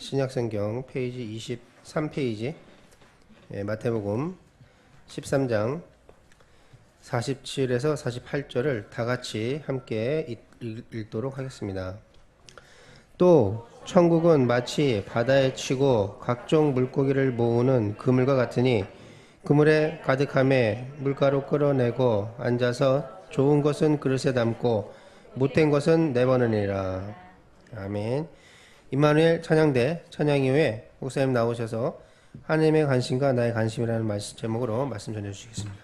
신약성경 페이지 23페이지, 마태복음 13장 47에서 48절을 다 같이 함께 읽도록 하겠습니다. 또 천국은 마치 바다에 치고 각종 물고기를 모으는 그물과 같으니 그물에 가득함에 물가로 끌어내고 앉아서 좋은 것은 그릇에 담고 못된 것은 내버리니라. 아멘. 임마누엘 찬양대 찬양 이후에 목사님 나오셔서 하나님의 관심과 나의 관심이라는 말씀 제목으로 말씀 전해주시겠습니다.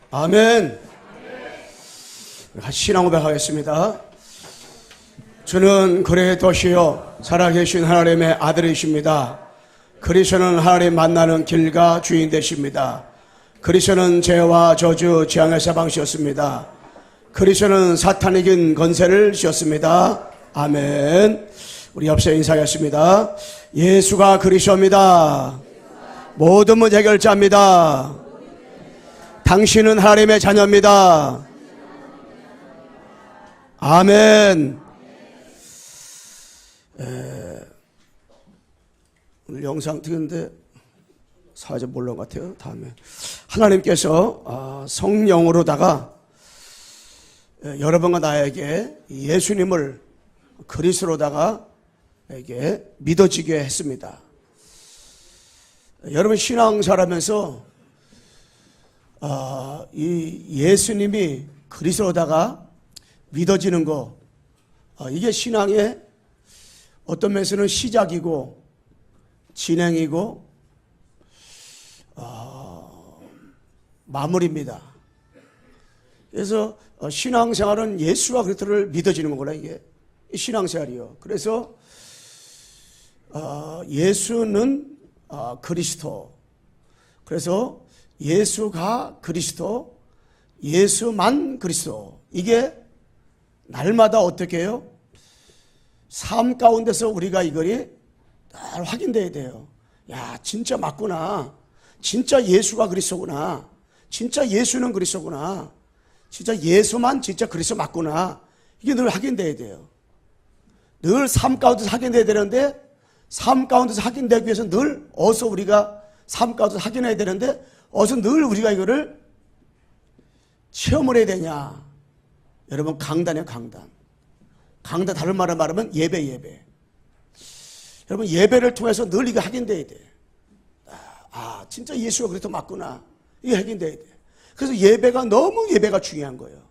아멘. 신앙 고백하겠습니다. 주는 그리스도시요 살아계신 하나님의 아들이십니다. 그리스도는 하나님 만나는 길과 주인 되십니다. 그리스도는 죄와 저주 재앙의 사방시였습니다. 그리스도는 사탄이 긴 권세를 씌웠습니다. 아멘. 우리 옆에 인사하겠습니다. 예수가 그리스도입니다. 모든 문제 해결자입니다. 당신은 하나님의 자녀입니다. 아멘. 오늘 영상 찍는데 사회적 몰라온 것 같아요. 다음에 하나님께서 성령으로다가 여러분과 나에게 예수님을 그리스도로다가 에게 믿어지게 했습니다. 여러분 신앙생활하면서 이 예수님이 그리스도로다가 믿어지는 거, 이게 신앙의 어떤 면에서는 시작이고 진행이고 마무리입니다. 그래서 신앙생활은 예수와 그리스도를 믿어지는 거구나, 이게 신앙생활이요. 그래서 예수는 그리스도, 그래서 예수가 그리스도, 예수만 그리스도, 이게 날마다 어떻게 해요? 삶 가운데서 우리가 이거를 늘 확인돼야 돼요. 야, 진짜 맞구나. 진짜 예수가 그리스도구나. 진짜 예수는 그리스도구나. 진짜 예수만 진짜 그리스도 맞구나. 이게 늘 확인돼야 돼요. 늘 삶 가운데서 확인돼야 되는데, 삶 가운데서 확인되기 위해서 늘 어서 우리가 삶 가운데서 확인해야 되는데, 어서 늘 우리가 이거를 체험을 해야 되냐. 여러분, 강단이에요, 강단. 강단 다른 말로 말하면 예배. 여러분, 예배를 통해서 늘 이게 확인돼야 돼. 아, 진짜 예수가 그리스도 맞구나. 이게 확인돼야 돼. 그래서 예배가 너무 예배가 중요한 거예요.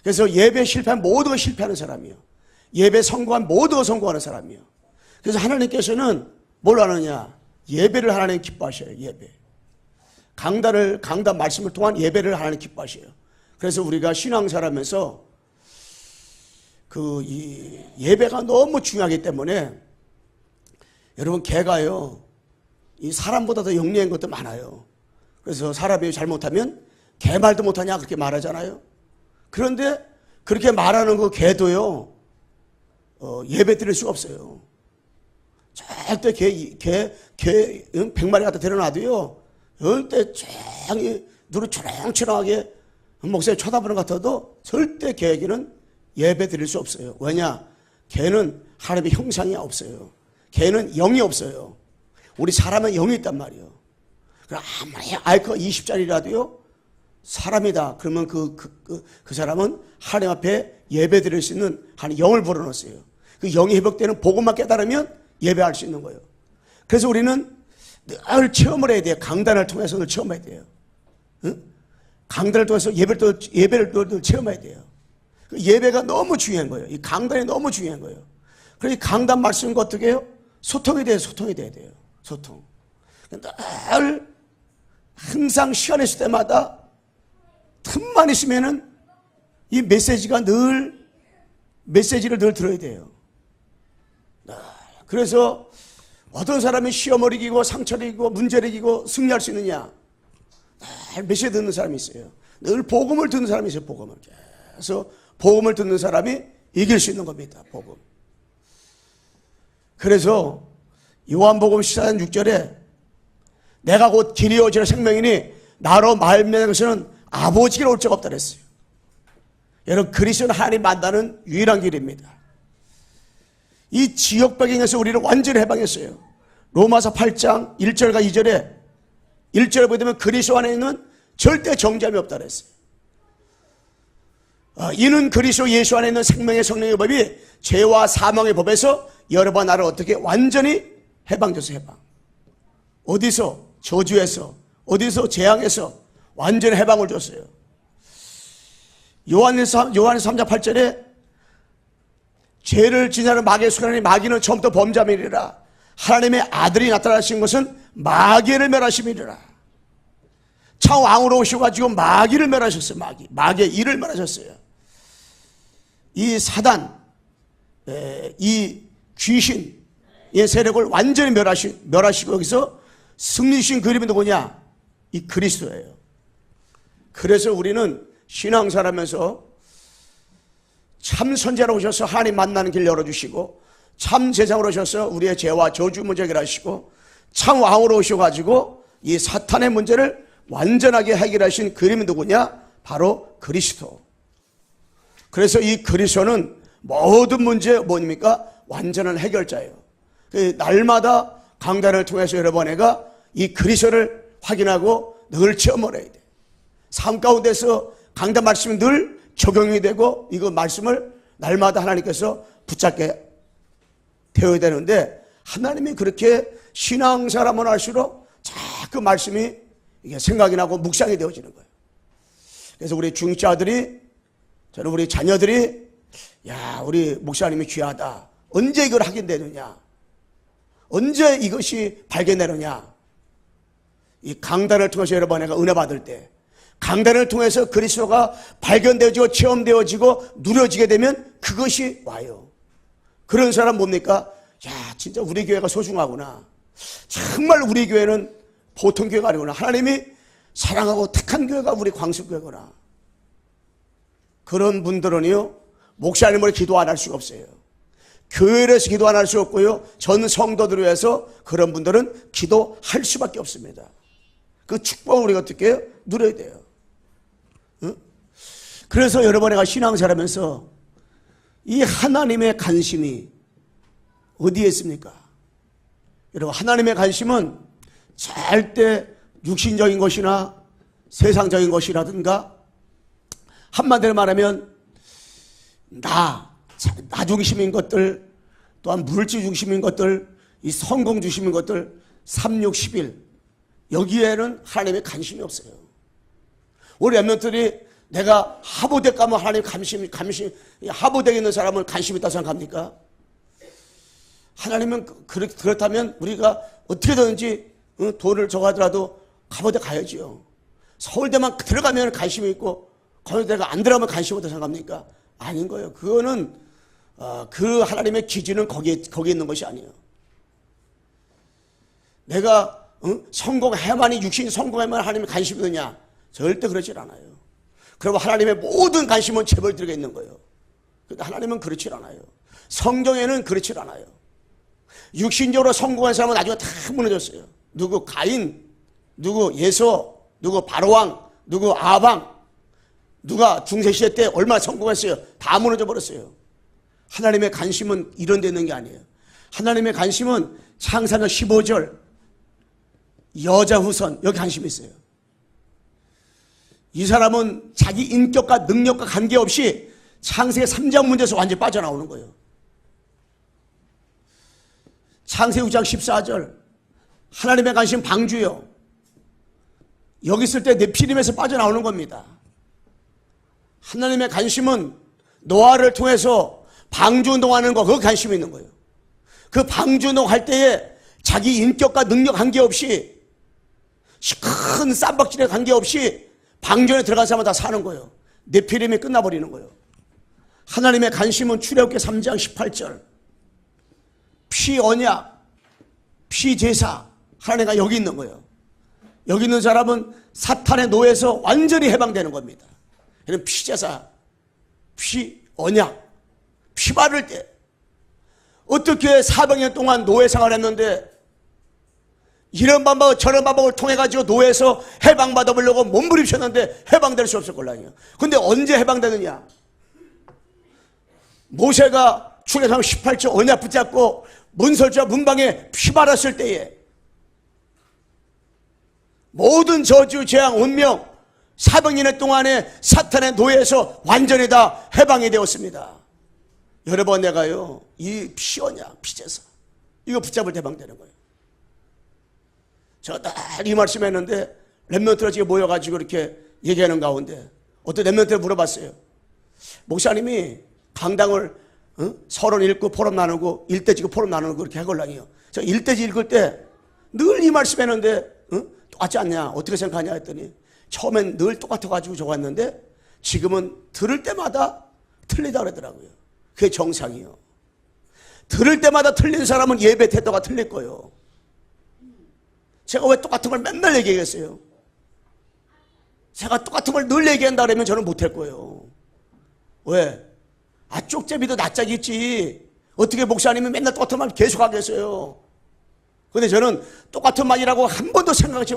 그래서 예배 실패한 모두가 실패하는 사람이요. 예배 성공한 모두가 성공하는 사람이요. 그래서 하나님께서는 뭘 하느냐? 예배를 하나님 기뻐하셔요. 예배. 강단 말씀을 통한 예배를 하나님 기뻐하셔요. 그래서 우리가 신앙생활하면서 이 예배가 너무 중요하기 때문에 여러분, 개가요, 이 사람보다 더 영리한 것도 많아요. 그래서 사람이 잘못하면 개 말도 못하냐 그렇게 말하잖아요. 그런데 그렇게 말하는 그 개도요, 예배 드릴 수가 없어요. 절대 개 100마리 갖다 데려놔도요, 절대 눈을 초롱초롱하게 목사님 쳐다보는 것 같아도 절대 개에게는 예배 드릴 수 없어요. 왜냐? 개는 하나님의 형상이 없어요. 개는 영이 없어요. 우리 사람은 영이 있단 말이에요. 아무리 아이크가 20짜리라도요, 사람이다. 그러면 그 사람은 하나님 앞에 예배 드릴 수 있는 하나님 영을 불어넣었어요. 그 영이 회복되는 복음만 깨달으면 예배할 수 있는 거예요. 그래서 우리는 늘 체험을 해야 돼요. 강단을 통해서 늘 체험해야 돼요. 응? 강단을 통해서 예배를 늘 체험해야 돼요. 예배가 너무 중요한 거예요. 이 강단이 너무 중요한 거예요. 그래서 이 강단 말씀과 어떻게 해요? 소통이 돼야 돼요. 소통. 늘 항상 시간 있을 때마다 틈만 있으면은 이 메시지를 늘 들어야 돼요. 그래서 어떤 사람이 시험을 이기고 상처를 이기고 문제를 이기고 승리할 수 있느냐? 늘 메시지 듣는 사람이 있어요. 늘 복음을 듣는 사람이 있어요. 복음을. 그래서 복음을 듣는 사람이 이길 수 있는 겁니다. 복음. 그래서 요한복음 14장 6절에 내가 곧 길이요 진리요 생명이니 나로 말미암는 것은 아버지께로 올 자가 없다 그랬어요. 여러분, 그리스도는 하나님 만나는 유일한 길입니다. 이 지역배경에서 우리를 완전히 해방했어요. 로마서 8장 1절과 2절에 1절에 보게 되면 그리스도 안에 있는 절대 정죄함이 없다 그랬어요. 이는 그리스도 예수 안에 있는 생명의 성령의 법이 죄와 사망의 법에서 여러분 나를 어떻게 완전히 해방돼서 해방. 어디서? 저주에서, 어디서? 재앙에서 완전히 해방을 줬어요. 요한에서 3장 8절에 죄를 지나는 마귀의 수간이 마귀는 처음부터 범죄함이리라. 하나님의 아들이 나타나신 것은 마귀를 멸하심이리라. 참 왕으로 오셔가지고 마귀를 멸하셨어요. 마귀의 일을 멸하셨어요. 이 사단, 이 귀신의 세력을 완전히 멸하시고 여기서 승리신 그림이 누구냐? 이 그리스도예요. 그래서 우리는 신앙생활하면서 참 선지자로 오셔서 하나님 만나는 길 열어주시고, 참 제사장으로 오셔서 우리의 죄와 저주 문제 해결하시고, 참 왕으로 오셔가지고 이 사탄의 문제를 완전하게 해결하신 그림이 누구냐? 바로 그리스도. 그래서 이 그리스도는 모든 문제 뭡니까? 완전한 해결자예요. 날마다 강단을 통해서 여러분에가 이 그리스도를 확인하고 늘 체험을 해야 돼. 삶 가운데서 강단 말씀이 늘 적용이 되고 이거 말씀을 날마다 하나님께서 붙잡게 되어야 되는데, 하나님이 그렇게 신앙생활하면 할수록 자꾸 말씀이 이게 생각이 나고 묵상이 되어지는 거예요. 그래서 우리 중자들이, 저는 우리 자녀들이, 야, 우리 목사님이 귀하다. 언제 이걸 확인되느냐? 언제 이것이 발견되느냐? 이 강단을 통해서 여러분 내가 은혜 받을 때, 강단을 통해서 그리스도가 발견되어지고 체험되어지고 누려지게 되면 그것이 와요. 그런 사람 뭡니까? 야, 진짜 우리 교회가 소중하구나. 정말 우리 교회는 보통 교회가 아니구나. 하나님이 사랑하고 택한 교회가 우리 광수교회구나. 그런 분들은요, 목사님으로 기도 안 할 수가 없어요. 교회에서 기도 안 할 수 없고요, 전 성도들을 위해서 그런 분들은 기도할 수밖에 없습니다. 그 축복을 우리가 어떻게 해요? 누려야 돼요. 응? 그래서 여러분 내가 신앙생활하면서 이 하나님의 관심이 어디에 있습니까? 여러분 하나님의 관심은 절대 육신적인 것이나 세상적인 것이라든가 한마디로 말하면 나 중심인 것들 또한 물질 중심인 것들 이 성공 중심인 것들 3, 6, 11 여기에는 하나님의 관심이 없어요. 우리 랩런트들이 내가 하버대 가면 하나님 관심 하버대에 있는 사람은 관심 있다고 생각합니까? 하나님은 그렇다면 우리가 어떻게든지 돈을 저하더라도 하버대 가야지요. 서울대만 들어가면 관심이 있고 서울대가 안 들어가면 관심이 없다고 생각합니까? 아닌 거예요. 그거는 그 하나님의 기준은 거기에 있는 것이 아니에요. 내가 성공해야만이 육신이 성공해야만 하나님의 관심이 드냐? 절대 그렇지 않아요. 그리고 하나님의 모든 관심은 재벌 들어가 있는 거예요. 그런데 하나님은 그렇지 않아요. 성경에는 그렇지 않아요. 육신적으로 성공한 사람은 나중에 다 무너졌어요. 누구 가인, 누구 예서, 누구 바로왕, 누구 아방, 누가 중세시대 때 얼마나 성공했어요. 다 무너져 버렸어요. 하나님의 관심은 이런 데 있는 게 아니에요. 하나님의 관심은 창세기 15절 여자 후손 여기 관심이 있어요. 이 사람은 자기 인격과 능력과 관계없이 창세기 3장 문제에서 완전히 빠져나오는 거예요. 창세기 9장 14절 하나님의 관심 방주요. 여기 있을 때 네피림에서 빠져나오는 겁니다. 하나님의 관심은 노아를 통해서 방주운동하는 거, 그 관심이 있는 거예요. 그 방주운동할 때에 자기 인격과 능력 관계없이 큰 쌈박질에 관계없이 방주에 들어간 사람은 다 사는 거예요. 네피림이 끝나버리는 거예요. 하나님의 관심은 출애굽기 3장 18절 피 언약, 피 제사 하나님과 여기 있는 거예요. 여기 있는 사람은 사탄의 노예에서 완전히 해방되는 겁니다. 그럼 피 제사, 피 언약, 피 바를 때 어떻게 400년 동안 노예 생활했는데 이런 방법 저런 방법을 통해 가지고 노예에서 해방받아 보려고 몸부림쳤는데 해방될 수 없을 걸라니요. 근데 언제 해방되느냐? 모세가 출애굽기 18절 언약 붙잡고 문설주와 문방에 피 바랐을 때에 모든 저주, 재앙, 운명 400년 동안에 사탄의 노예에서 완전히 다 해방이 되었습니다. 여러 번 내가요 이 피 언약, 피 제사 이거 붙잡을 때 해방되는 거예요. 제가 딱 이 말씀 했는데 랩런트가 지금 모여가지고 이렇게 얘기하는 가운데 어떤 랩런트를 물어봤어요. 목사님이 강당을 서론 읽고 포럼 나누고 일대지고 포럼 나누고 그렇게 하걸랑이요. 제가 일대지 읽을 때 늘 이 말씀 했는데 똑같지 않냐 어떻게 생각하냐 했더니 처음엔 늘 똑같아가지고 좋았는데 지금은 들을 때마다 틀리다 그러더라고요. 그게 정상이요. 들을 때마다 틀린 사람은 예배 태도가 틀릴 거예요. 제가 왜 똑같은 걸 맨날 얘기하겠어요? 제가 똑같은 걸 늘 얘기한다 그러면 저는 못할 거예요. 왜? 쪽제비도 낯짝이 있지. 어떻게 목사님이 맨날 똑같은 말 계속 하겠어요? 근데 저는 똑같은 말이라고 한 번도 생각지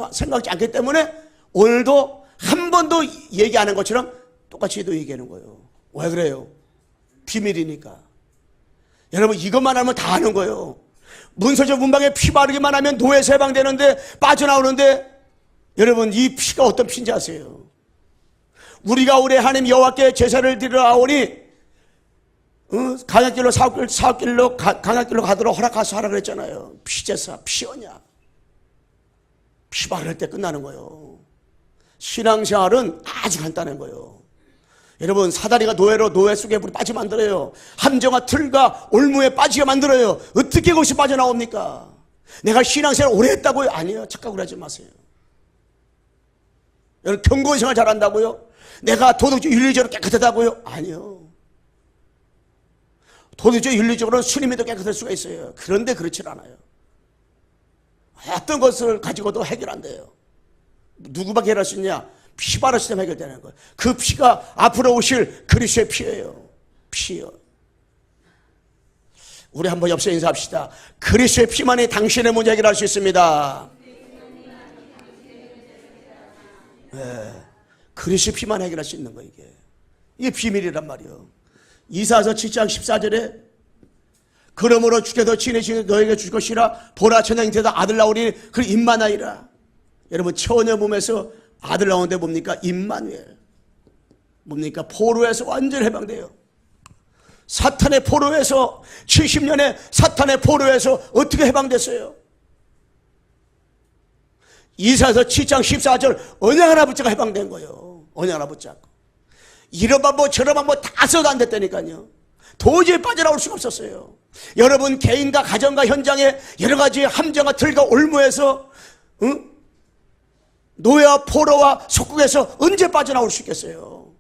않기 때문에 오늘도 한 번도 얘기 안 한 것처럼 똑같이 또 얘기하는 거예요. 왜 그래요? 비밀이니까. 여러분 이것만 하면 다 아는 거예요. 문서적 문방에 피 바르기만 하면 노예에서 해방되는데 빠져나오는데 여러분 이 피가 어떤 피인지 아세요? 우리가 우리 하나님 여호와께 제사를 드리러 나오니 강약길로 사업길로 강약길로 가도록 허락하소 하라 그랬잖아요. 피제사, 피언약 피 바를 때 끝나는 거예요. 신앙생활은 아주 간단한 거예요. 여러분 사다리가 노예 속에 빠지게 만들어요. 함정과 틀과 올무에 빠지게 만들어요. 어떻게 그것이 빠져나옵니까? 내가 신앙생활 오래 했다고요? 아니에요. 착각을 하지 마세요. 여러분 경건 생활 잘한다고요? 내가 도덕적 윤리적으로 깨끗하다고요? 아니요. 도덕적 윤리적으로는 수님이 더 깨끗할 수가 있어요. 그런데 그렇지 않아요. 어떤 것을 가지고도 해결 안 돼요. 누구밖에 해결할 수 있냐? 피 바르실 때 해결되는 거예요. 그 피가 앞으로 오실 그리스도의 피예요. 피요. 우리 한번 옆서 인사합시다. 그리스도의 피만이 당신의 문제 해결할 수 있습니다. 네. 그리스도의 피만 해결할 수 있는 거예요. 이게 이게 비밀이란 말이에요. 이사야서 7장 14절에 그러므로 주께서 친히 너에게 줄 것이라 보라 천양태에다 아들 나오리니 그 임마누엘이라. 여러분 처녀 몸에서 아들 나오는데 뭡니까? 임마누엘. 뭡니까? 포로에서 완전히 해방돼요. 사탄의 포로에서 70년의 사탄의 포로에서 어떻게 해방됐어요? 이사야서 7장 14절 언약 하나 붙잡고 해방된 거예요. 언약 하나 붙잡고. 이런 방법 저런 방법 다 써도 안 됐다니까요. 도저히 빠져나올 수가 없었어요. 여러분 개인과 가정과 현장에 여러 가지 함정과 틀과 올무에서 노예와 포로와 속국에서 언제 빠져나올 수 있겠어요?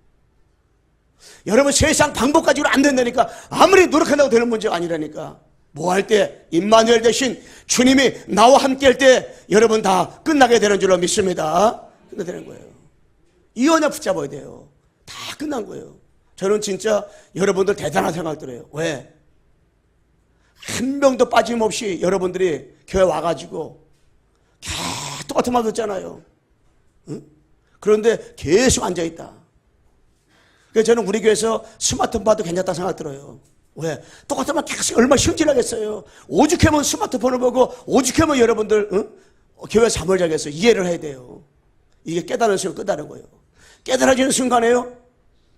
여러분 세상 방법 가지고는 안 된다니까. 아무리 노력한다고 되는 문제가 아니라니까. 뭐 할 때 임마누엘 대신 주님이 나와 함께 할 때 여러분 다 끝나게 되는 줄로 믿습니다. 끝나게 되는 거예요. 이 언약 붙잡아야 돼요. 다 끝난 거예요. 저는 진짜 여러분들 대단한 생각 들어요. 왜? 한 명도 빠짐없이 여러분들이 교회 와가지고 똑같은 말 듣잖아요. 응? 그런데 계속 앉아있다. 그래서 저는 우리 교회에서 스마트폰 봐도 괜찮다 생각 들어요. 왜? 똑같은 말 계속 얼마나 현질하겠어요. 오죽하면 스마트폰을 보고 오죽하면 여러분들 교회 잠을 자겠어요. 이해를 해야 돼요. 이게 깨달은 순간 끝나는 거예요. 깨달아지는 순간에요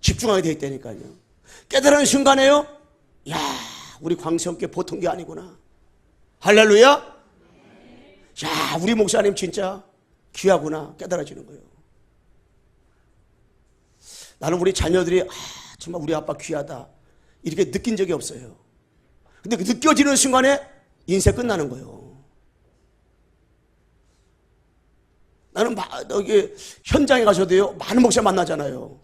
집중하게 돼 있다니까요. 깨달은 순간에요 야 우리 광성교회 보통 게 아니구나. 할렐루야. 야 우리 목사님 진짜 귀하구나 깨달아지는 거예요. 나는 우리 자녀들이 정말 우리 아빠 귀하다 이렇게 느낀 적이 없어요. 근데 그 느껴지는 순간에 인생 끝나는 거예요. 나는 여기 현장에 가서도요 많은 목사 만나잖아요.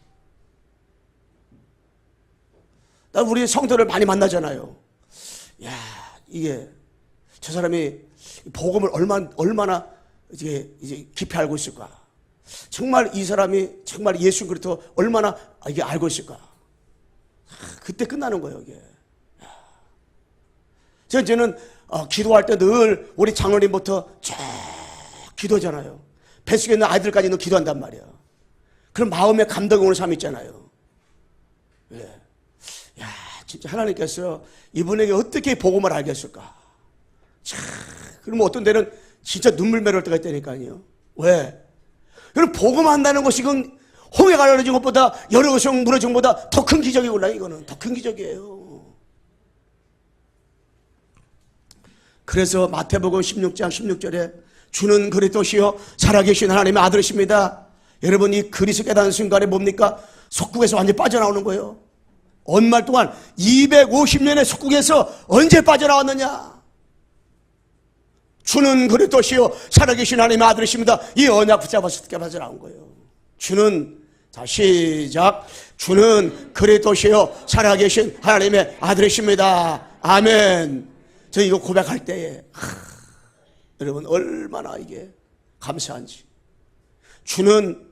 나 우리 성도를 많이 만나잖아요. 야 이게 저 사람이 복음을 얼마나 이제 깊이 알고 있을까? 정말 이 사람이 정말 예수 그리스도 얼마나 이게 알고 있을까? 그때 끝나는 거예요 이게. 저는 기도할 때 늘 우리 장로님부터 쭉 기도하잖아요. 뱃속에 있는 아이들까지는 기도한단 말이야. 그럼 마음에 감동이 오는 사람 있잖아요. 예. 야, 진짜 하나님께서 이분에게 어떻게 복음을 알겠을까? 참, 그러면 어떤 데는 진짜 눈물 매를 때가 있다니까요. 왜? 그럼 복음 한다는 것이 그건 홍해 갈라진 것보다 여리고성 무너진 것보다 더 큰 기적이구나. 이거는 더 큰 기적이에요. 그래서 마태복음 16장 16절에 주는 그리스도시요 살아계신 하나님의 아들이십니다. 여러분 이 그리스도 깨닫는 순간에 뭡니까? 속국에서 완전히 빠져나오는 거예요. 언말 동안 250년의 속국에서 언제 빠져나왔느냐? 주는 그리스도시요 살아계신 하나님의 아들이십니다. 이 언약 붙잡아서 빠져나온 거예요. 주는 자 시작. 주는 그리스도시요 살아계신 하나님의 아들이십니다. 아멘. 저 이거 고백할 때에 여러분 얼마나 이게 감사한지. 주는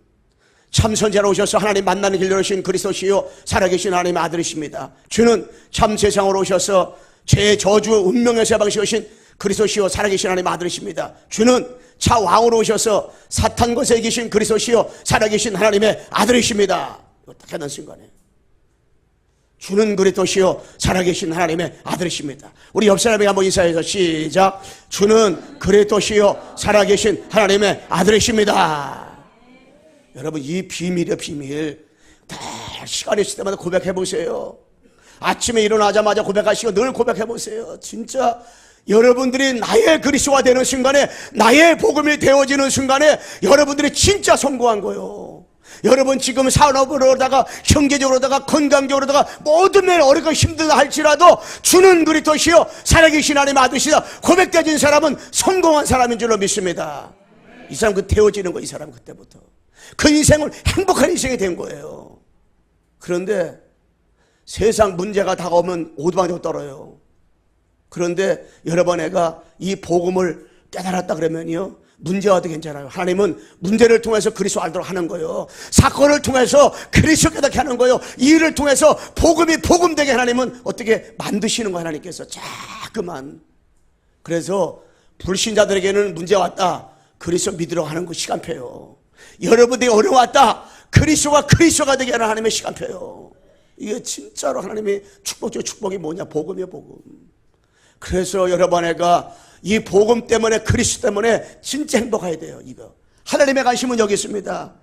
참 선지자로 오셔서 하나님 만나는 길로 오신 그리스도시요 살아계신 하나님의 아들이십니다. 주는 참 세상으로 오셔서 죄 저주 운명에서 해방시오신 그리스도시요 살아계신 하나님의 아들이십니다. 주는 차 왕으로 오셔서 사탄 것에 계신 그리스도시요 살아계신 하나님의 아들이십니다. 이거 딱 하는 순간에 주는 그리스도시요 살아계신 하나님의 아들이십니다. 우리 옆 사람에게 한번 인사해서 시작. 주는 그리스도시요 살아계신 하나님의 아들이십니다. 여러분 이 비밀이에요. 비밀. 다 시간이 있을 때마다 고백해 보세요. 아침에 일어나자마자 고백하시고 늘 고백해 보세요. 진짜 여러분들이 나의 그리스도가 되는 순간에 나의 복음이 되어지는 순간에 여러분들이 진짜 성공한 거예요. 여러분 지금 산업으로다가 경제적으로다가 건강적으로다가 모든 면 어렵고 힘들다 할지라도 주는 그리스도시요 살아계신 하나님의 아들이시다 고백되어진 사람은 성공한 사람인 줄로 믿습니다. 이 사람 그 되어지는 거 이 사람 그때부터 그 인생을 행복한 인생이 된 거예요. 그런데 세상 문제가 다가오면 오두방정 떨어요. 그런데 여러분 애가 이 복음을 깨달았다 그러면요 문제가 와도 괜찮아요. 하나님은 문제를 통해서 그리스도 알도록 하는 거예요. 사건을 통해서 그리스도 깨닫게 하는 거예요. 이 일을 통해서 복음이 복음되게 하나님은 어떻게 만드시는 거예요. 하나님께서 자꾸만. 그래서 불신자들에게는 문제가 왔다. 그리스도 믿으러 가는 거 시간표예요. 여러분들이 어려웠다. 그리스도가 되게 하는 하나님의 시간표예요. 이게 진짜로 하나님의 축복 중 축복이 뭐냐? 복음이에요, 복음. 그래서 여러분, 내가 이 복음 때문에, 그리스도 때문에 진짜 행복해야 돼요. 이거 하나님의 관심은 여기 있습니다.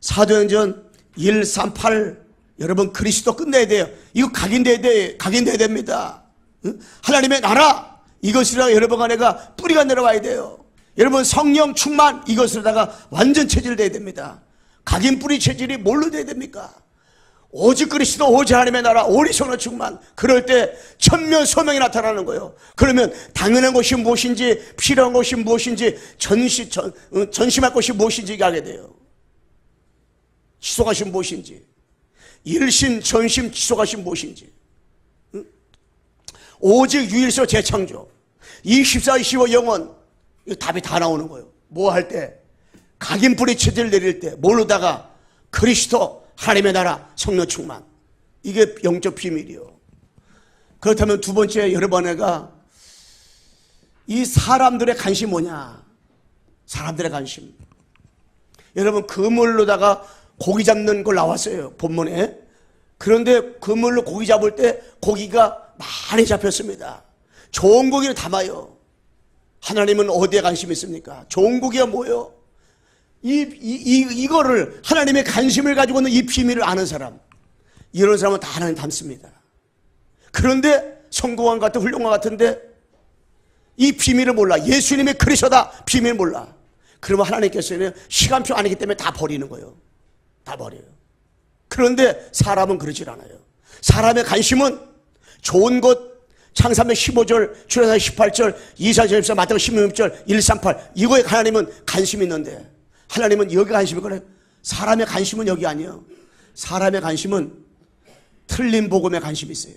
사도행전 138, 여러분 그리스도 끝내야 돼요. 이거 각인돼야 됩니다. 응? 하나님의 나라, 이것이라 여러분 안에가 뿌리가 내려와야 돼요. 여러분 성령 충만, 이것으로다가 완전 체질돼야 됩니다. 각인 뿌리 체질이 뭘로 돼야 됩니까? 오직 그리스도, 오직 하나님의 나라, 오직 성령 충만. 그럴 때 천면 소명이 나타나는 거예요. 그러면 당연한 것이 무엇인지, 필요한 것이 무엇인지, 전심할 것이 무엇인지 알게 돼요. 지속하신 무엇인지, 일심 전심 지속하신 무엇인지, 응? 오직 유일서 재창조, 24, 25 영원, 이 답이 다 나오는 거예요. 뭐 할 때? 각인 뿌리 체질을 내릴 때 뭘로다가? 그리스도, 하나님의 나라, 성령 충만. 이게 영적 비밀이요. 그렇다면 두 번째, 여러분 애가 이 사람들의 관심 뭐냐? 사람들의 관심. 여러분 그물로다가 고기 잡는 걸 나왔어요, 본문에. 그런데 그물로 고기 잡을 때 고기가 많이 잡혔습니다. 좋은 고기를 담아요. 하나님은 어디에 관심이 있습니까? 좋은 고기가 뭐예요? 이거를, 하나님의 관심을 가지고 있는 이 비밀을 아는 사람, 이런 사람은 다 하나님 닮습니다. 그런데 성공한 것 같은, 훌륭한 것 같은데 이 비밀을 몰라. 예수님의 그리스도다 비밀을 몰라. 그러면 하나님께서는 시간표 아니기 때문에 다 버리는 거예요. 다 버려요. 그런데 사람은 그러질 않아요. 사람의 관심은 좋은 것, 창세기 15절, 출애굽기 18절, 이사야 14, 마태복음 16절, 138, 이거에 하나님은 관심이 있는데 하나님은 여기 관심이 그래요. 사람의 관심은 여기 아니에요. 사람의 관심은 틀린 복음에 관심이 있어요.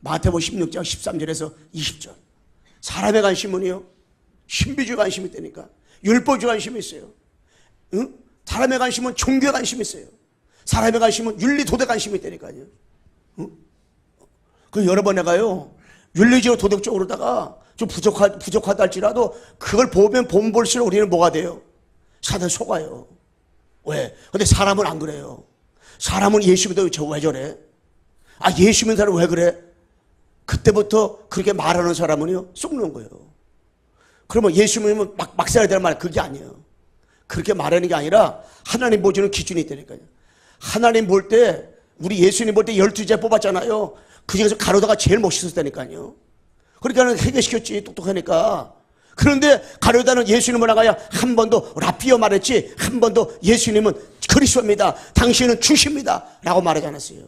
마태복음 16장 13절에서 20절. 사람의 관심은요, 신비주의 관심이 있다니까. 율법주의 관심이 있어요. 응? 사람의 관심은 종교에 관심이 있어요. 사람의 관심은 윤리 도덕 관심이 있다니까요. 응? 그 여러 번 내가요, 윤리적으로 도덕적으로다가 좀 부족하다 할지라도 그걸 보면 볼수록 우리는 뭐가 돼요? 사단 속아요. 왜? 근데 사람은 안 그래요. 사람은 예수 믿어 왜 저래? 아, 예수 믿는 사람 왜 그래? 그때부터 그렇게 말하는 사람은요, 속는 거예요. 그러면 예수 믿으면 막 살아야 되는 말, 그게 아니에요. 그렇게 말하는 게 아니라 하나님 보시는 기준이 있다니까요. 하나님 볼 때, 우리 예수님 볼 때 12제 뽑았잖아요. 그 중에서 가룟유다가 제일 멋있었다니까요. 그러니까 해결시켰지, 똑똑하니까. 그런데 가룟유다는 예수님을 나가야 한 번도 라피어 말했지, 한 번도 예수님은 그리스도입니다, 당신은 주십니다 라고 말하지 않았어요.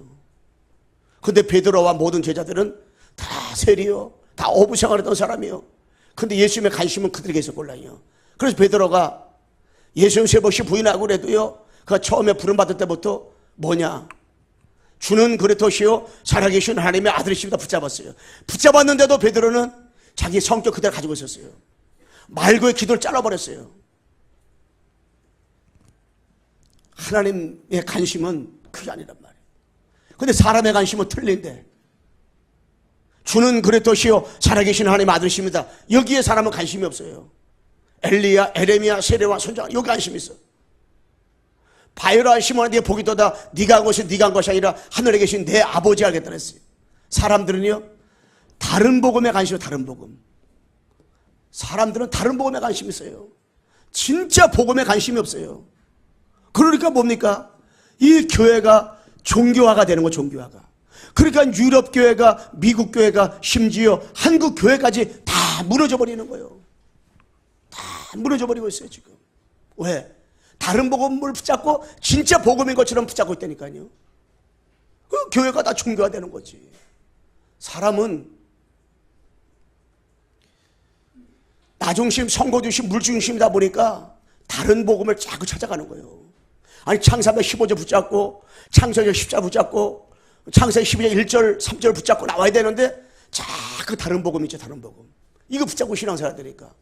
근데 베드로와 모든 제자들은 다 세리요, 다 어부생활했던 사람이요. 근데 예수님의 관심은 그들에게 있었걸라요. 그래서 베드로가 예수님 3번씩 부인하고 그래도요, 그가 처음에 부름받을 때부터 뭐냐? 주는 그리스도시요 살아계신 하나님의 아들이십니다 붙잡았어요. 붙잡았는데도 베드로는 자기 성격 그대로 가지고 있었어요. 말고의 기도를 잘라버렸어요. 하나님의 관심은 그게 아니란 말이에요. 근데 사람의 관심은 틀린데, 주는 그리스도시요 살아계신 하나님의 아들이십니다, 여기에 사람은 관심이 없어요. 엘리야, 에레미야, 세례와 선장, 여기 관심이 있어. 바요라 시몬아, 네가 복이 있도다. 네가 한 것이 네가 한 것이 아니라 하늘에 계신 내 아버지 알겠다 그랬어요. 사람들은요, 다른 복음에 관심이, 다른 복음. 사람들은 다른 복음에 관심이 있어요. 진짜 복음에 관심이 없어요. 그러니까 뭡니까? 이 교회가 종교화가 되는 거, 종교화가. 그러니까 유럽 교회가, 미국 교회가, 심지어 한국 교회까지 다 무너져 버리는 거예요. 다 무너져 버리고 있어요 지금. 왜? 다른 복음을 붙잡고 진짜 복음인 것처럼 붙잡고 있다니까요. 그 교회가 다 종교화 되는 거지. 사람은 나중심, 선거중심, 물중심이다 보니까 다른 복음을 자꾸 찾아가는 거예요. 아니, 창세기 15절 붙잡고, 창세기 14 붙잡고, 창세기 12절 1절 3절 붙잡고 나와야 되는데 자꾸 다른 복음 있죠, 다른 복음. 이거 붙잡고 신앙생활 되니까.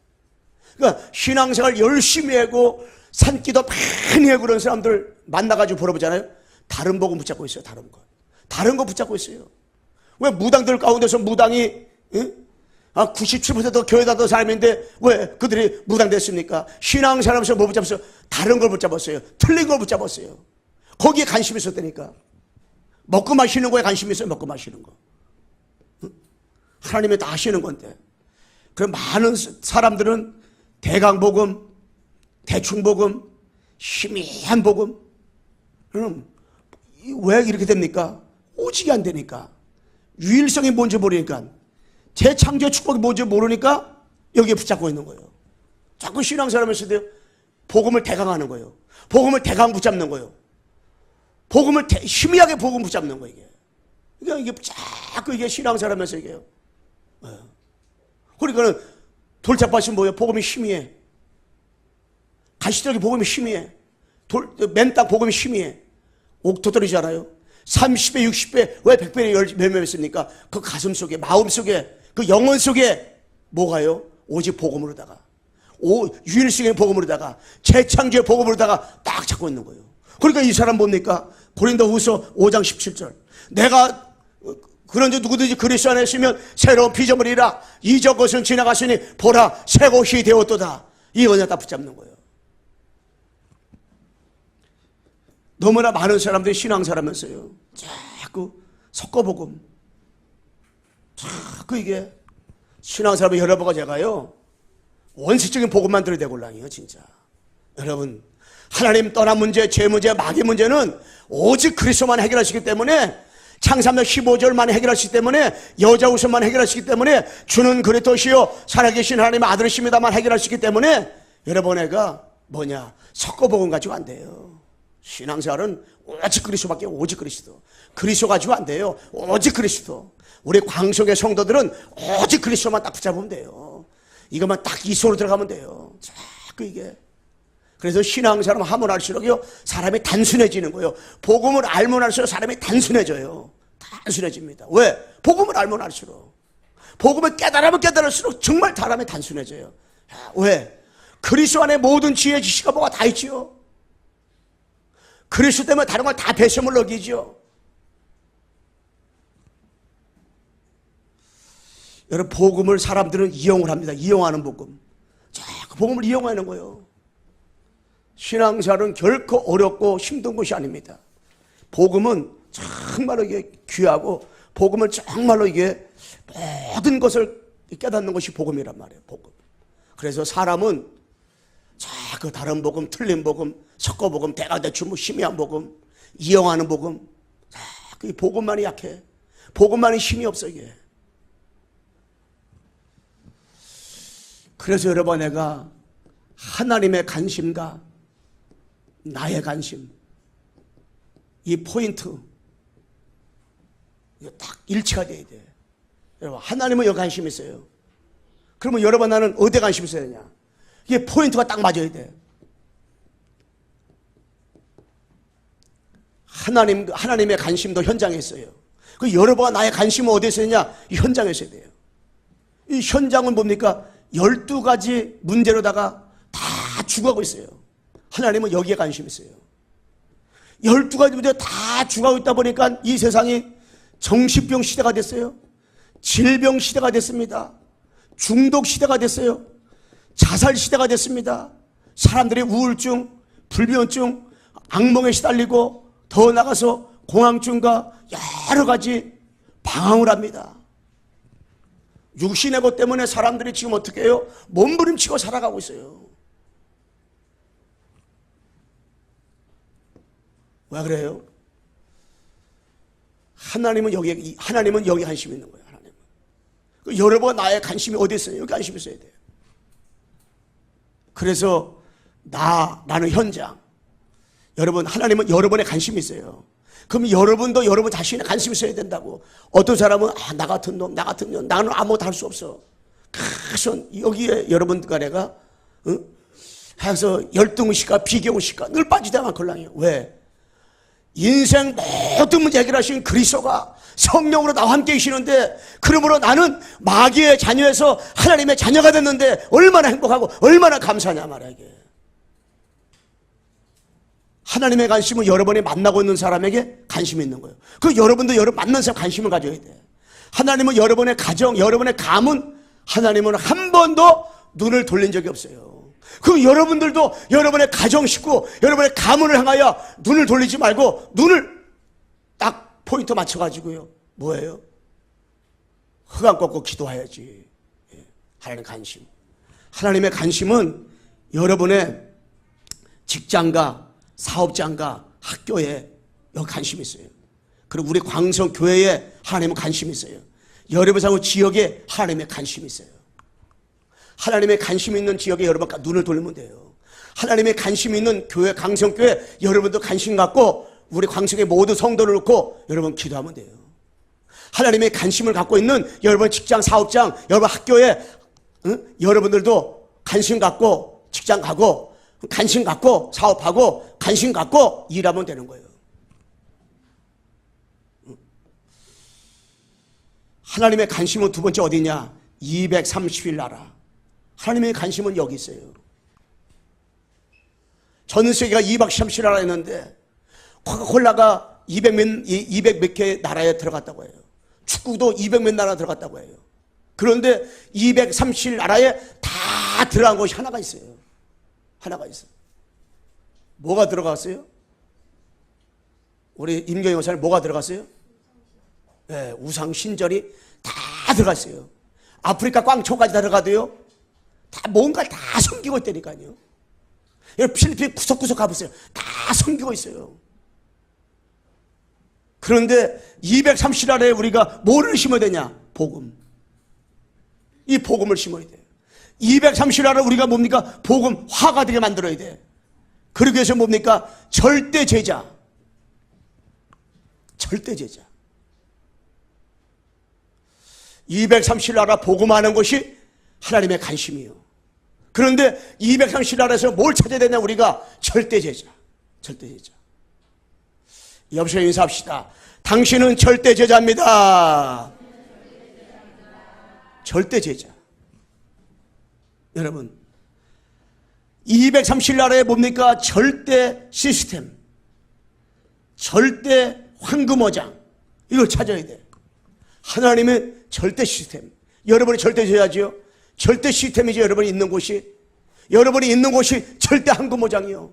그러니까 신앙생활 열심히 하고 산기도 많이 하고 그런 사람들 만나가지고 물어보잖아요. 다른 복음 붙잡고 있어요, 다른 거. 다른 거 붙잡고 있어요. 왜 무당들 가운데서 무당이 97% 교회 다던 사람인데 왜 그들이 무당 됐습니까? 신앙생활하면서 뭐 붙잡았어요? 다른 걸 붙잡았어요. 틀린 걸 붙잡았어요. 거기에 관심이 있었다니까. 먹고 마시는 거에 관심이 있어요. 먹고 마시는 거. 하나님이 다 하시는 건데. 그럼 많은 사람들은 대강복음, 대충복음, 희미한 복음. 그럼 왜 이렇게 됩니까? 오직이 안 되니까. 유일성이 뭔지 모르니까. 재창조 축복이 뭔지 모르니까 여기에 붙잡고 있는 거예요. 자꾸 신앙생활하면서 복음을 대강하는 거예요. 복음을 대강 붙잡는 거예요. 복음을 희미하게 복음 붙잡는 거예요. 이게 자꾸 이게 신앙생활하면서 이게요. 그러니까는 돌짝밭이 뭐예요? 복음이 희미해. 가시적이 복음이 희미해. 맨땅 복음이 희미해. 옥토들이잖아요. 30배, 60배, 왜 100배에 멸명했습니까? 그 가슴 속에, 마음 속에, 그 영혼 속에 뭐가요? 오직 복음으로다가, 유일성의 복음으로다가, 재창조의 복음으로다가 딱 잡고 있는 거예요. 그러니까 이 사람 뭡니까? 고린도후서 5장 17절. 내가 그런지 누구든지 그리스도 안에 있으면 새로운 피조물이라. 이전 것은 지나갔으니 보라 새 것이 되었도다. 이 언약 딱 붙잡는 거예요. 너무나 많은 사람들이 신앙사라면서요, 자꾸 섞어복음, 자꾸 이게 신앙사람을 여러분과 제가요 원칙적인 복음만 들어야 되골랑이에요. 진짜 여러분, 하나님 떠난 문제, 죄 문제, 마귀 문제는 오직 그리스도만 해결하시기 때문에, 창사면 15절만 해결하시기 때문에, 여자 우선만 해결하시기 때문에, 주는 그리스도시요 살아계신 하나님의 아들이십니다만 해결하시기 때문에, 여러분애가 뭐냐, 섞어복음 가지고 안 돼요. 신앙생활은 오직 그리스도밖에, 오직 그리스도. 그리스도 가지고 안 돼요. 오직 그리스도. 우리 광석의 성도들은 오직 그리스도만 딱 붙잡으면 돼요. 이것만 딱 이 손으로 들어가면 돼요. 자꾸 이게. 그래서 신앙생활 하면 할수록요 사람이 단순해지는 거예요. 복음을 알면 할수록 사람이 단순해져요. 단순해집니다. 왜? 복음을 알면 할수록, 복음을 깨달으면 깨달을수록 정말 사람이 단순해져요. 왜? 그리스도 안에 모든 지혜 지식과 뭐가 다 있지요. 그리스도 때문에 다른 걸 다 배심을 여기죠. 여러분, 복음을 사람들은 이용을 합니다. 이용하는 복음. 자꾸 복음을 이용하는 거예요. 신앙생활은 결코 어렵고 힘든 것이 아닙니다. 복음은 정말로 이게 귀하고, 복음은 정말로 이게 모든 것을 깨닫는 것이 복음이란 말이에요. 복음. 그래서 사람은 자꾸 다른 복음, 틀린 복음, 섞어 복음, 대가대충 희미한 복음, 이용하는 복음, 자꾸 이 복음만이 약해. 복음만이 힘이 없어 이게. 그래서 여러분, 내가 하나님의 관심과 나의 관심, 이 포인트, 이거 딱 일치가 돼야 돼. 여러분, 하나님은 여기 관심 있어요. 그러면 여러분, 나는 어디에 관심 있어야 되냐? 이게 포인트가 딱 맞아야 돼. 하나님의 관심도 현장에 있어요. 그 여러분과 나의 관심은 어디에 있어야 이 현장에 있어야 돼요. 이 현장은 뭡니까? 12가지 문제로다가 다 죽어가고 있어요. 하나님은 여기에 관심이 있어요. 12가지 문제 다 죽어가고 있다 보니까 이 세상이 정신병 시대가 됐어요. 질병 시대가 됐습니다. 중독 시대가 됐어요. 자살 시대가 됐습니다. 사람들이 우울증, 불면증, 악몽에 시달리고, 더 나가서 공황증과 여러 가지 방황을 합니다. 육신의 것 때문에 사람들이 지금 어떻게 해요? 몸부림치고 살아가고 있어요. 왜 그래요? 하나님은 여기 관심이 있는 거예요. 하나님은. 여러분, 나의 관심이 어디 있어요? 여기 관심이 있어야 돼요. 그래서 나는 현장. 여러분, 하나님은 여러분의 관심이 있어요. 그럼 여러분도 여러분 자신의 관심이 있어야 된다고. 어떤 사람은 나 같은 놈, 나는 아무것도 할 수 없어. 그래서 여기에 여러분과 내가 해서 열등의식과 비교의식과 늘 빠지다만 걸랑해요. 왜? 인생 모든 문제 해결하신 그리스도가 성령으로 나와 함께 계시는데, 그러므로 나는 마귀의 자녀에서 하나님의 자녀가 됐는데 얼마나 행복하고 얼마나 감사하냐 말이야 이게. 하나님의 관심은 여러분이 만나고 있는 사람에게 관심이 있는 거예요. 그 여러분도 여러분 만난 사람 관심을 가져야 돼. 하나님은 여러분의 가정, 여러분의 가문, 하나님은 한 번도 눈을 돌린 적이 없어요. 그럼 여러분들도 여러분의 가정 식구, 여러분의 가문을 향하여 눈을 돌리지 말고 눈을 딱 포인트 맞춰가지고요. 뭐예요? 흑암 꺾고 기도해야지. 하나님의 관심. 하나님의 관심은 여러분의 직장과 사업장과 학교에 여기 관심이 있어요. 그리고 우리 광성교회에 하나님은 관심이 있어요. 여러분 사는 지역에 하나님의 관심이 있어요. 하나님의 관심 있는 지역에 여러분 눈을 돌리면 돼요. 하나님의 관심 있는 교회, 광성교회 여러분도 관심 갖고 우리 광성의 모든 성도를 놓고 여러분 기도하면 돼요. 하나님의 관심을 갖고 있는 여러분 직장, 사업장, 여러분 학교에 여러분들도 관심 갖고 직장 가고 관심 갖고 사업하고 관심 갖고 일하면 되는 거예요. 하나님의 관심은 두 번째 어디냐? 230일 나라. 하나님의 관심은 여기 있어요. 전 세계가 230일 나라 했는데 코카콜라가 200 몇 개 나라에 들어갔다고 해요. 축구도 200 몇 나라 들어갔다고 해요. 그런데 230 나라에 다 들어간 것이 하나가 있어요. 하나가 있어요. 뭐가 들어갔어요? 우리 임경영 목사님 뭐가 들어갔어요? 네, 우상 신전이 다 들어갔어요. 아프리카 꽝초까지 다 들어가도요. 다 뭔가 다 섬기고 있다니까요. 여러분 필리핀 구석구석 가보세요. 다 섬기고 있어요. 그런데 230나라에 우리가 뭐를 심어야 되냐? 복음. 이 복음을 심어야 돼요. 230나라 우리가 뭡니까? 복음 화가 되게 만들어야 돼. 그러기 위해서 뭡니까? 절대 제자. 절대 제자. 230나라 복음하는 것이 하나님의 관심이에요. 그런데 230나라에서 뭘 찾아야 되냐? 우리가 절대 제자. 절대 제자. 여보세요, 인사합시다. 당신은 절대 제자입니다. 절대 제자. 여러분 230나라에 뭡니까? 절대 시스템, 절대 황금어장, 이걸 찾아야 돼. 하나님의 절대 시스템. 여러분이 절대 제자지요? 절대 시스템이죠. 여러분이 있는 곳이. 여러분이 있는 곳이 절대 황금어장이요.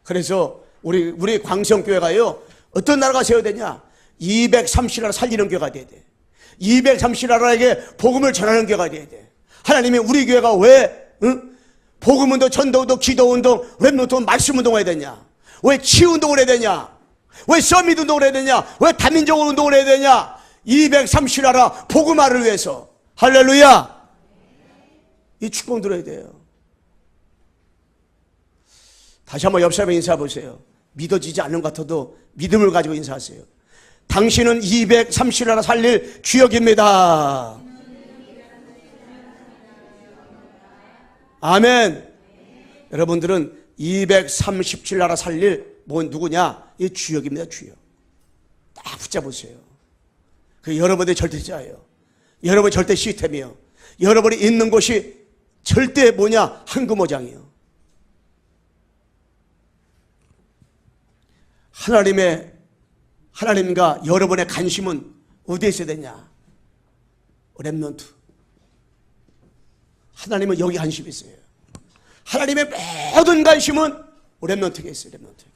그래서 우리 광성교회가요, 어떤 나라가 세워야 되냐? 230나라 살리는 교회가 돼야 돼. 230나라에게 복음을 전하는 교회가 돼야 돼. 하나님이 우리 교회가 왜 복음운동, 전도운동, 기도운동, 랩노트 말씀운동을 해야 되냐? 왜 치유운동을 해야 되냐? 왜 서밋운동을 해야 되냐? 왜 다민족 운동을 해야 되냐? 230나라 복음화를 위해서. 할렐루야. 이 축복 들어야 돼요. 다시 한번 옆 사람에 인사해 보세요. 믿어지지 않는 것 같아도 믿음을 가지고 인사하세요. 당신은 230나라 살릴 주역입니다. 아멘. 여러분들은 237나라 살릴 누구냐? 이 주역입니다. 주역. 딱 붙잡으세요. 그 여러분의 절대자예요. 여러분의 절대 시스템이에요. 여러분이 있는 곳이 절대 뭐냐? 황금어장이에요. 하나님과 여러분의 관심은 어디에 있어야 되냐? 렘넌트. 하나님은 여기 관심이 있어요. 하나님의 모든 관심은 렘넌트에 있어요. 렘넌트에.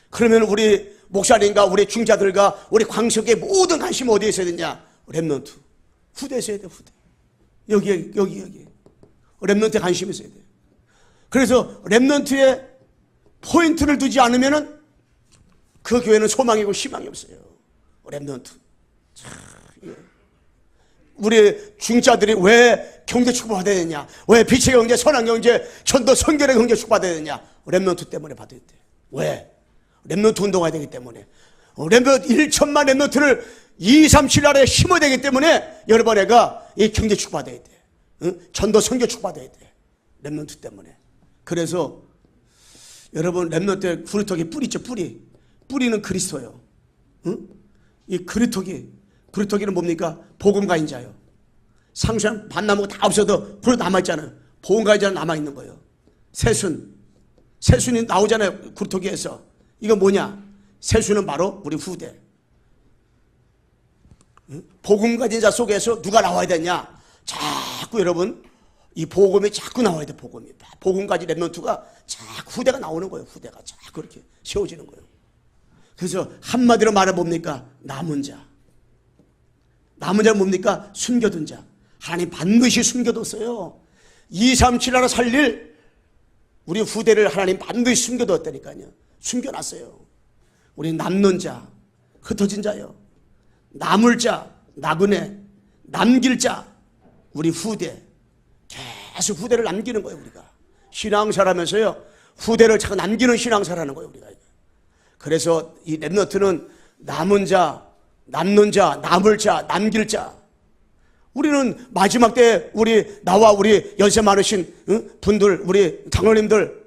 그러면 우리 목사님과 우리 중자들과 우리 광석의 모든 관심은 어디에 있어야 되냐? 렘넌트. 후대에 있어야 돼. 후대. 여기. 렘넌트에 관심이 있어야 돼. 그래서 렘넌트에 포인트를 두지 않으면은 그 교회는 소망이고 희망이 없어요. 렘넌트. 우리 중자들이 왜 경제 축복받아야 되냐? 왜 빛의 경제, 선한 경제, 전도 선결의 경제 축복받아야 되냐? 렘넌트 때문에 받아야 돼. 왜? 렘넌트 운동해야 되기 때문에. 렘넌트 1천만 렘넌트를 237나라에 심어야 되기 때문에 여러분 애가 이 경제 축복받아야 돼. 응? 전도 선교 축복받아야 돼. 렘넌트 때문에. 그래서 여러분 렘넌트의 그루터기 뿌리 있죠? 뿌리는 그리스도예요. 응? 이 그루터기는 뭡니까? 복음가인 자요. 상수한 밭나무가 다 없어도 그루 남아있잖아요. 복음가인 자는 남아있는 거예요. 새순이 나오잖아요. 그루터기에서. 이거 뭐냐? 새순은 바로 우리 후대. 응? 복음 가진 자 속에서 누가 나와야 되냐? 자꾸 여러분 이 복음이 자꾸 나와야 돼. 복음 가진 렘넌트가 자꾸 후대가 나오는 거예요. 후대가 자꾸 이렇게 세워지는 거예요. 그래서 한마디로 말해 뭡니까? 남은 자. 남은 자는 뭡니까? 숨겨둔 자. 하나님 반드시 숨겨뒀어요. 2, 3, 7 나라 살릴 우리 후대를 하나님 반드시 숨겨뒀다니까요. 숨겨놨어요. 우리 남는 자, 흩어진 자요. 남을 자, 나그네, 남길 자, 우리 후대. 계속 후대를 남기는 거예요, 우리가. 신앙사라면서요. 후대를 자꾸 남기는 신앙사라는 거예요, 우리가. 그래서 이 렘넌트는 남은 자, 남는 자, 남을 자, 남길 자. 우리는 마지막 때 나와 우리 연세 많으신 분들, 우리 장로님들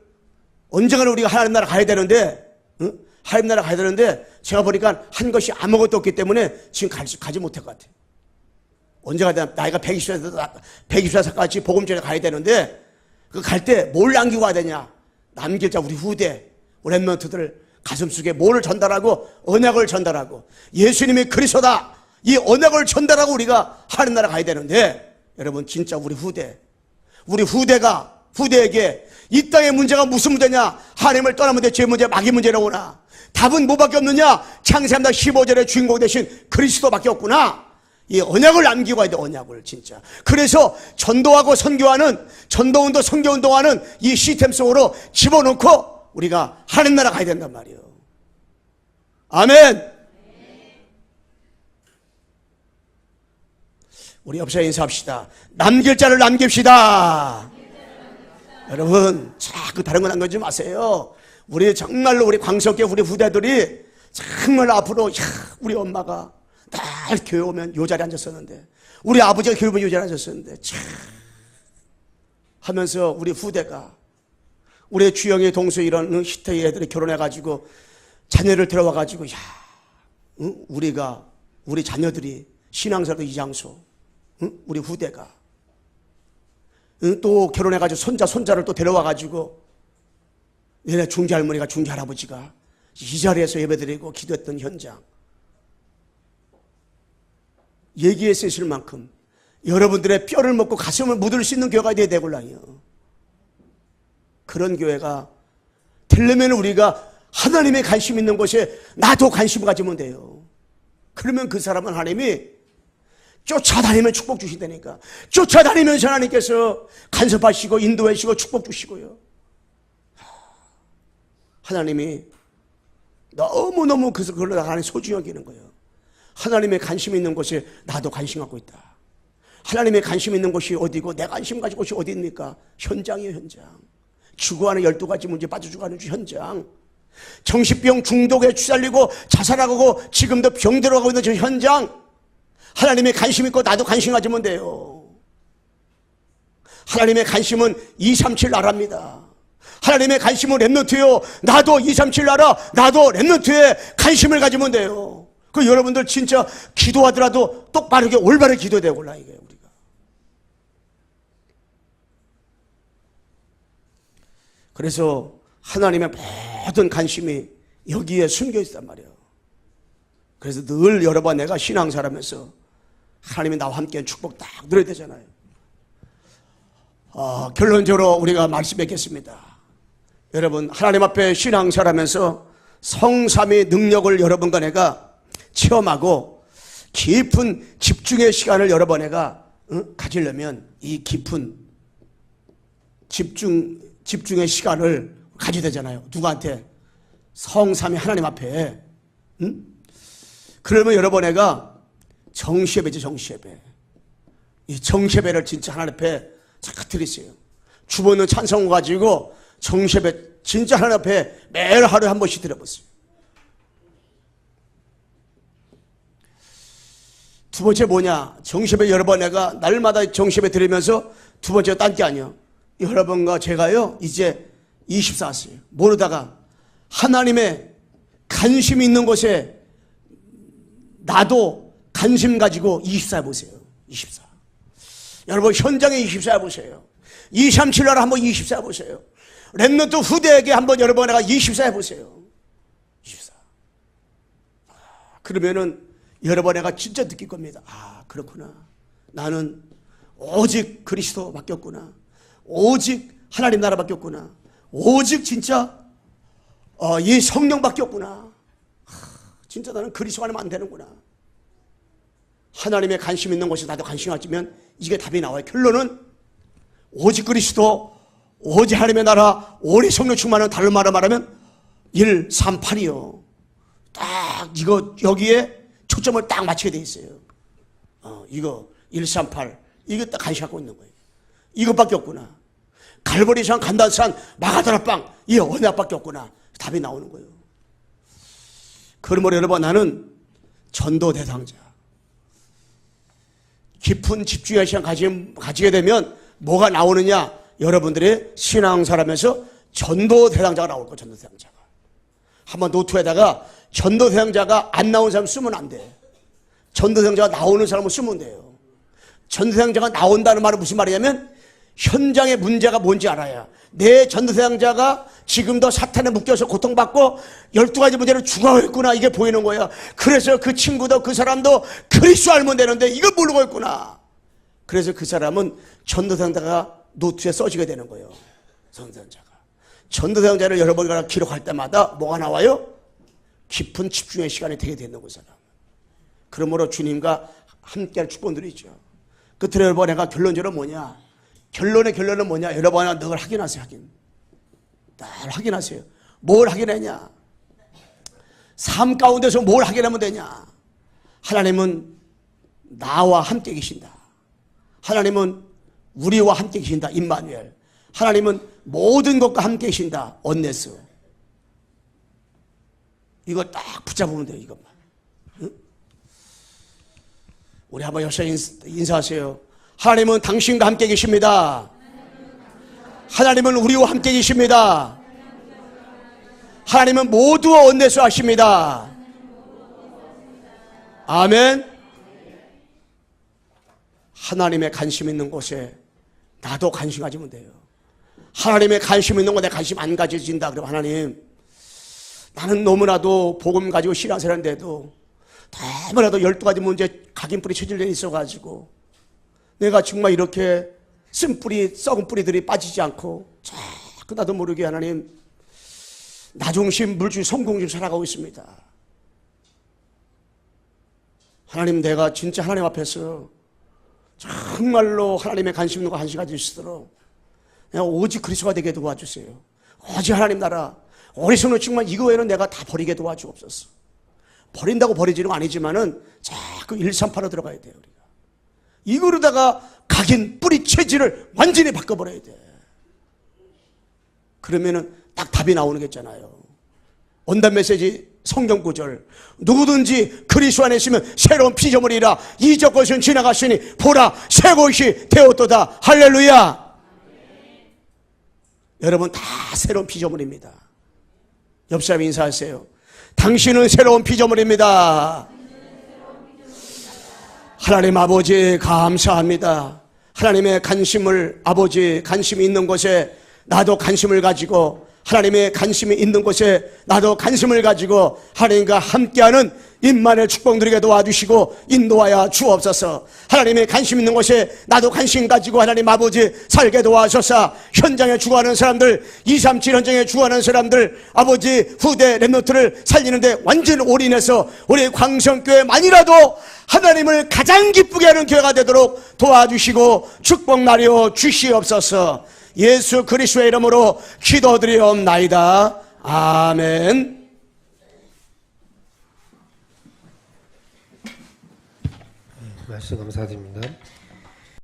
언젠가는 우리가 하나님 나라 가야 되는데, 하나님 나라 가야 되는데 제가 보니까 한 것이 아무것도 없기 때문에 지금 가지 못할 것 같아요. 언제가 되나 나이가 120살까지 복음전에 가야 되는데 그 갈 때 뭘 남기고 가야 되냐? 남길 자 우리 후대, 우리 렘넌트들 가슴 속에 뭐를 전달하고 언약을 전달하고 예수님이 그리스도다. 이 언약을 전달하고 우리가 하나님 나라 가야 되는데 여러분 진짜 우리 후대에게 이 땅의 문제가 무슨 문제냐? 하나님을 떠나면 돼. 죄 문제, 마귀 문제라구나. 답은 뭐밖에 없느냐? 창세합니다 15절의 주인공 대신 그리스도밖에 없구나. 이 언약을 남기고 가야 돼. 언약을 진짜. 그래서 전도하고 선교하는 전도운동 선교운동하는 이 시스템 속으로 집어넣고 우리가 하나님 나라 가야 된단 말이에요. 아멘. 우리 옆에 인사합시다. 남길 자를 남깁시다. 여러분 자꾸 다른 거 남기지 마세요. 우리 정말로 우리 광석계 우리 후대들이 정말 앞으로 우리 엄마가 날 교회 오면 요 자리에 앉았었는데 우리 아버지가 교회 오면 요 자리에 앉았었는데 참 하면서 우리 후대가 우리 주영이 동수 이런 히트의 애들이 결혼해가지고 자녀를 데려와가지고 우리 자녀들이 신앙사도 이장소 우리 후대가 또 결혼해가지고 손자를 또 데려와가지고 얘네 중개할머니가 중개할아버지가 이 자리에서 예배드리고 기도했던 현장 얘기에 쓰실 만큼 여러분들의 뼈를 먹고 가슴을 묻을 수 있는 교회가 돼야 되골라요. 그런 교회가 되려면 우리가 하나님의 관심 있는 곳에 나도 관심을 가지면 돼요. 그러면 그 사람은 하나님이 쫓아다니면 축복 주신다니까. 쫓아다니면서 하나님께서 간섭하시고 인도하시고 축복 주시고요. 하나님이 너무너무 그걸로 하나님 소중히 여기는 거예요. 하나님의 관심 있는 곳에 나도 관심 갖고 있다. 하나님의 관심 있는 곳이 어디고 내 관심 가진 곳이 어디입니까? 현장이에요. 현장. 추구하는 12가지 문제 빠져죽어가는 현장. 정신병 중독에 취살리고 자살하고 지금도 병들어 가고 있는 저 현장. 하나님의 관심 있고 나도 관심 가지면 돼요. 하나님의 관심은 237 나라입니다. 하나님의 관심은 렘넌트예요. 나도 237 나라, 나도 렘넌트에 관심을 가지면 돼요. 그 여러분들 진짜 기도하더라도 똑바르게 올바르게 기도해야 되고 올라 이게 우리가. 그래서 하나님의 모든 관심이 여기에 숨겨 있단 말이에요. 그래서 늘 여러 번 내가 신앙사라면서 하나님이 나와 함께 축복 딱 누려야 되잖아요. 결론적으로 우리가 말씀 맺겠습니다. 여러분 하나님 앞에 신앙사라면서 성삼위 능력을 여러분과 내가 체험하고 깊은 집중의 시간을 여러 번 내가 가지려면 이 깊은 집중의 시간을 가져야 되잖아요. 누구한테? 성삼위 하나님 앞에. 그러면 여러 번 내가 정시예배죠. 정시예배. 이 정시예배를 진짜 하나님 앞에 착 드리세요. 주보는 찬송 가지고 정시예배 진짜 하나님 앞에 매일 하루에 한 번씩 드려보세요. 두 번째 뭐냐? 정시예배 여러 번 내가 날마다 정시예배 드리면서 두 번째 딴 게 아니야. 여러분과 제가요 이제 24세요. 모르다가 하나님의 관심 있는 곳에 나도 관심 가지고 24 해보세요. 24. 여러분 현장에 24 해보세요. 237나라 한번 24 해보세요. 렘넌트 후대에게 한번 여러 번 내가 24 해보세요. 24. 그러면은 여러 번 내가 진짜 느낄 겁니다. 그렇구나. 나는 오직 그리스도밖에 없구나. 오직 하나님 나라밖에 없구나. 오직 진짜 이 성령밖에 없구나. 진짜 나는 그리스도 안에만 안 되는구나. 하나님의 관심 있는 곳에 나도 관심 가지면 이게 답이 나와요. 결론은 오직 그리스도, 오직 하나님의 나라, 오직 성령 충만은 다른 말로 말하면 138이요. 딱 이거 여기에 초점을 딱 맞추게 돼 있어요. 이거 138 이거 딱 관심 갖고 있는 거예요. 이것밖에 없구나. 갈보리산 간다산 마가다라빵 이 언약밖에 없구나. 답이 나오는 거예요. 그러므로 여러분 나는 전도 대상자. 깊은 집중의 시간 가지게 되면 뭐가 나오느냐? 여러분들의 신앙사람에서 전도 대상자가 나올 거예요. 전도 대상자가. 한번 노트에다가 전도 대상자가 안 나온 사람 쓰면 안 돼. 전도 대상자가 나오는 사람을 쓰면 돼요. 전도 대상자가 나온다는 말은 무슨 말이냐면 현장의 문제가 뭔지 알아야 내 전도 대상자가 지금도 사탄에 묶여서 고통받고 12가지 문제로 죽어있구나 이게 보이는 거야. 그래서 그 친구도 그 사람도 그리스도 알면 되는데 이걸 모르고 있구나. 그래서 그 사람은 전도 대상자가 노트에 써지게 되는 거예요. 전도 대상자가. 전도 대상자를 여러분이 기록할 때마다 뭐가 나와요? 깊은 집중의 시간이 되게 되는 그 사람. 그러므로 주님과 함께할 축복 누리죠. 끝으로 여러분 내가 결론적으로 뭐냐? 결론은 뭐냐? 여러분 늘 확인하세요. 늘 확인하세요. 뭘 확인하냐? 삶 가운데서 뭘 확인하면 되냐? 하나님은 나와 함께 계신다. 하나님은 우리와 함께 계신다. 임마누엘. 하나님은 모든 것과 함께 계신다. 언네스. 이거 딱 붙잡으면 돼요. 이것만. 응? 우리 한번 역시 인사하세요. 하나님은 당신과 함께 계십니다. 하나님은 우리와 함께 계십니다. 하나님은 모두와 언네스 하십니다. 아멘. 하나님의 관심 있는 곳에 나도 관심 가지면 돼요. 하나님의 관심 있는 곳에 관심 안 가져진다. 그러면 하나님 나는 너무나도 복음 가지고 신앙생활인데도 너무나도 12가지 문제 각인뿌리 체질에 있어가지고 내가 정말 이렇게 쓴 뿌리 썩은 뿌리들이 빠지지 않고 자꾸 나도 모르게 하나님 나중심 물중 성공중 살아가고 있습니다. 하나님 내가 진짜 하나님 앞에서 정말로 하나님의 관심 있는 거 관심 가질 수 있도록 내가 오직 그리스도가 되게 도와주세요. 오직 하나님 나라 어리석는 정말 이거 외에는 내가 다 버리게 도와주옵소서. 버린다고 버리지는 건 아니지만은 자꾸 138로 들어가야 돼요. 우리가 이거로다가 각인 뿌리 체질을 완전히 바꿔버려야 돼. 그러면은 딱 답이 나오는 게 있잖아요. 원단 메시지 성경 구절 누구든지 그리스도 안에 있으면 새로운 피조물이라 이적 것은 지나갔으니 보라 새 것이 되었도다. 할렐루야. 여러분 다 새로운 피조물입니다. 옆 사람 인사하세요. 당신은 새로운 피조물입니다. 하나님 아버지 감사합니다. 하나님의 관심을 아버지 관심이 있는 곳에 나도 관심을 가지고 하나님의 관심이 있는 곳에 나도 관심을 가지고 하나님과 함께하는 임만의 축복 누리게 도와주시고 인도하여 주옵소서. 하나님의 관심 있는 곳에 나도 관심 가지고 하나님 아버지 살게 도와주소서. 현장에 죽어가는 사람들 237 현장에 죽어가는 사람들 아버지 후대 렘넌트를 살리는데 완전 올인해서 우리 광성교회만이라도 하나님을 가장 기쁘게 하는 교회가 되도록 도와주시고 축복 나려 주시옵소서. 예수 그리스도의 이름으로 기도드리옵나이다. 아멘. 말씀 감사드립니다.